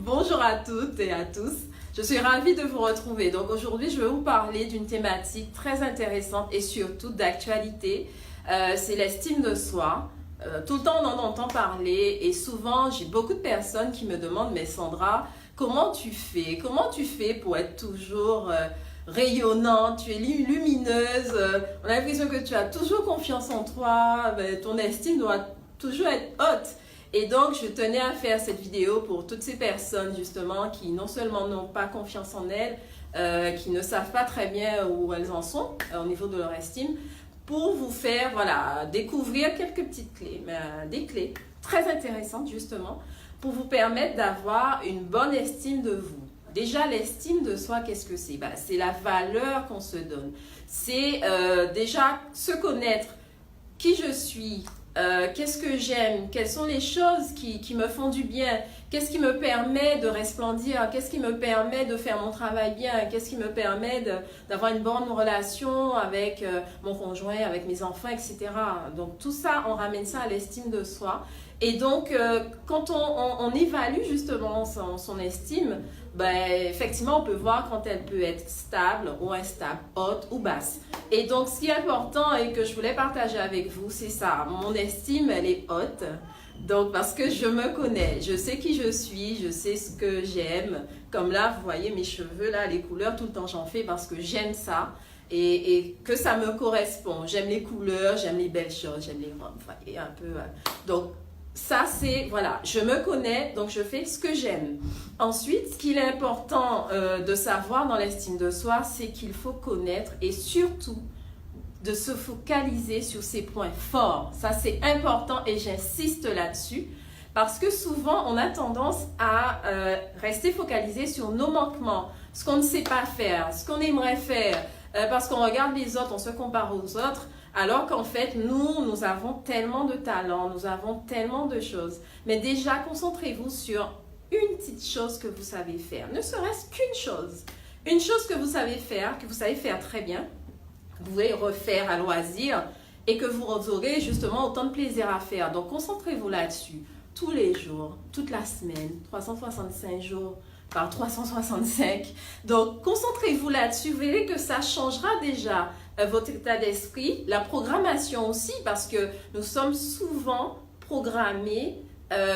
Bonjour à toutes et à tous, je suis ravie de vous retrouver. Donc aujourd'hui, je vais vous parler d'une thématique très intéressante et surtout d'actualité. C'est l'estime de soi. Tout le temps, on en entend parler et souvent, j'ai beaucoup de personnes qui me demandent « Mais Sandra, comment tu fais? Comment tu fais pour être toujours rayonnante, tu es lumineuse, on a l'impression que tu as toujours confiance en toi, ton estime doit toujours être haute. » Et donc, je tenais à faire cette vidéo pour toutes ces personnes, justement, qui non seulement n'ont pas confiance en elles, qui ne savent pas très bien où elles en sont au niveau de leur estime, pour vous faire, voilà, découvrir quelques petites clés, des clés très intéressantes, justement, pour vous permettre d'avoir une bonne estime de vous. Déjà, l'estime de soi, qu'est-ce que c'est? C'est la valeur qu'on se donne. C'est déjà se connaître, qui je suis, qu'est-ce que j'aime, quelles sont les choses qui me font du bien, qu'est-ce qui me permet de resplendir, qu'est-ce qui me permet de faire mon travail bien, qu'est-ce qui me permet d'avoir une bonne relation avec mon conjoint, avec mes enfants, etc. Donc tout ça, on ramène ça à l'estime de soi. Et donc, quand on évalue justement son estime, effectivement, on peut voir quand elle peut être stable ou instable, haute ou basse. Et donc, ce qui est important et que je voulais partager avec vous, c'est ça. Mon estime, elle est haute. Donc, parce que je me connais, je sais qui je suis, je sais ce que j'aime. Comme là, vous voyez mes cheveux, là, les couleurs, tout le temps j'en fais parce que j'aime ça. Et que ça me correspond. J'aime les couleurs, j'aime les belles choses, j'aime les robes, vous voyez, un peu. Donc, ça, c'est, voilà, je me connais, donc je fais ce que j'aime. Ensuite, ce qu'il est important de savoir dans l'estime de soi, c'est qu'il faut connaître et surtout de se focaliser sur ses points forts. Ça, c'est important et j'insiste là-dessus parce que souvent, on a tendance à rester focalisé sur nos manquements, ce qu'on ne sait pas faire, ce qu'on aimerait faire, parce qu'on regarde les autres, on se compare aux autres. Alors qu'en fait, nous avons tellement de talents, nous avons tellement de choses. Mais déjà, concentrez-vous sur une petite chose que vous savez faire. Ne serait-ce qu'une chose. Une chose que vous savez faire très bien, que vous pouvez refaire à loisir et que vous aurez justement autant de plaisir à faire. Donc, concentrez-vous là-dessus tous les jours, toute la semaine, 365 jours par 365. Donc, concentrez-vous là-dessus. Vous verrez que ça changera déjà votre état d'esprit, la programmation aussi, parce que nous sommes souvent programmés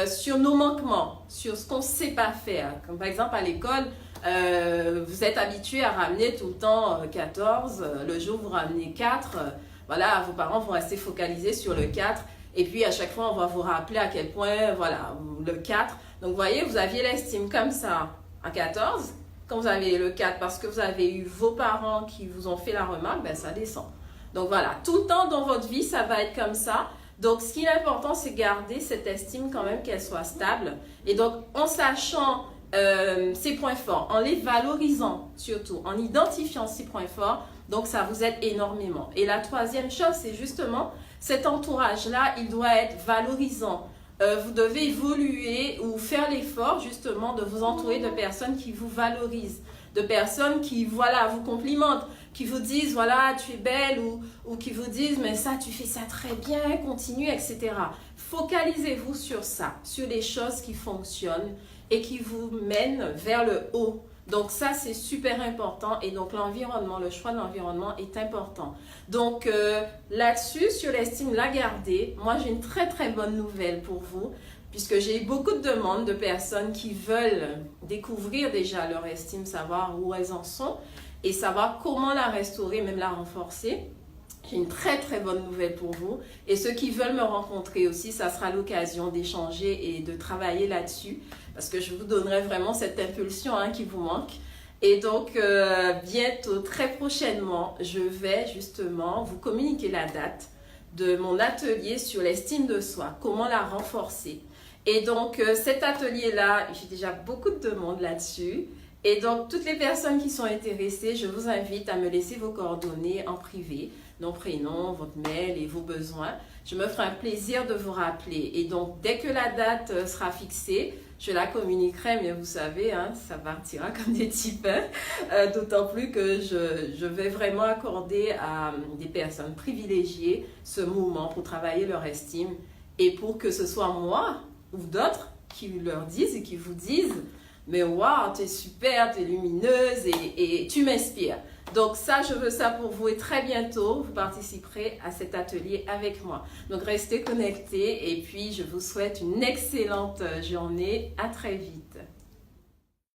sur nos manquements, sur ce qu'on ne sait pas faire. Comme par exemple à l'école, vous êtes habitué à ramener tout le temps 14, le jour où vous ramenez 4, voilà, vos parents vont rester focalisés sur le 4, et puis à chaque fois on va vous rappeler à quel point, voilà, le 4. Donc vous voyez, vous aviez l'estime comme ça à 14, quand vous avez le 4 parce que vous avez eu vos parents qui vous ont fait la remarque, ça descend. Donc voilà, tout le temps dans votre vie, ça va être comme ça. Donc ce qui est important, c'est garder cette estime quand même qu'elle soit stable. Et donc en sachant ses points forts, en les valorisant surtout, en identifiant ses points forts, donc ça vous aide énormément. Et la troisième chose, c'est justement cet entourage-là, il doit être valorisant. Vous devez évoluer ou faire l'effort justement de vous entourer de personnes qui vous valorisent, de personnes qui, voilà, vous complimentent, qui vous disent, voilà, tu es belle ou qui vous disent, mais ça, tu fais ça très bien, continue, etc. Focalisez-vous sur ça, sur les choses qui fonctionnent et qui vous mènent vers le haut. Donc ça, c'est super important et donc l'environnement, le choix de l'environnement est important. Donc là-dessus, sur l'estime, la garder. Moi, j'ai une très très bonne nouvelle pour vous puisque j'ai eu beaucoup de demandes de personnes qui veulent découvrir déjà leur estime, savoir où elles en sont et savoir comment la restaurer, même la renforcer. J'ai une très très bonne nouvelle pour vous et ceux qui veulent me rencontrer aussi, ça sera l'occasion d'échanger et de travailler là-dessus parce que je vous donnerai vraiment cette impulsion qui vous manque. Et donc bientôt, très prochainement, je vais justement vous communiquer la date de mon atelier sur l'estime de soi, comment la renforcer. Et donc cet atelier-là, j'ai déjà beaucoup de demandes là-dessus. Et donc, toutes les personnes qui sont intéressées, je vous invite à me laisser vos coordonnées en privé, nom, prénom, votre mail et vos besoins. Je me ferai un plaisir de vous rappeler. Et donc, dès que la date sera fixée, je la communiquerai, mais vous savez, ça partira comme des petits pains. D'autant plus que je vais vraiment accorder à des personnes privilégiées ce moment pour travailler leur estime et pour que ce soit moi ou d'autres qui leur disent et qui vous disent mais waouh, tu es super, tu es lumineuse et tu m'inspires. Donc ça, je veux ça pour vous et très bientôt, vous participerez à cet atelier avec moi. Donc restez connectés et puis je vous souhaite une excellente journée. À très vite.